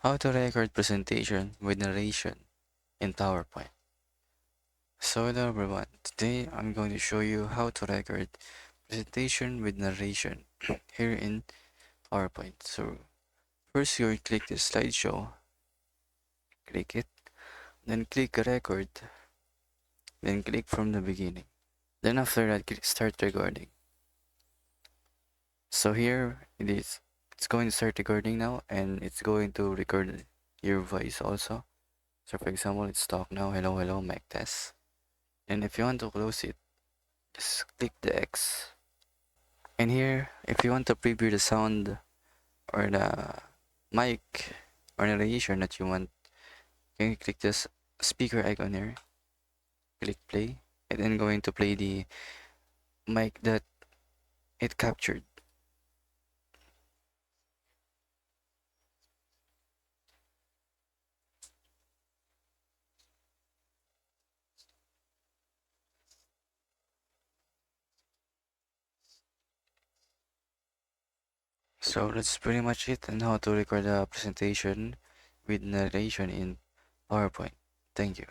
How to record presentation with narration in PowerPoint. So hello everyone, today I'm going to show you how to record presentation with narration here in PowerPoint. So first you will click the slideshow, click it, then click record, then click from the beginning. Then after that click start recording. So here it is. It's going to start recording now and it's going to record your voice also. So for example, it's talk now, hello, hello, mic test. And if you want to close it, just click the X. And here, if you want to preview the sound or the mic or narration that you want, you can click this speaker icon here, click play, and then going to play the mic that it captured. So that's pretty much it on how to record a presentation with narration in PowerPoint. Thank you.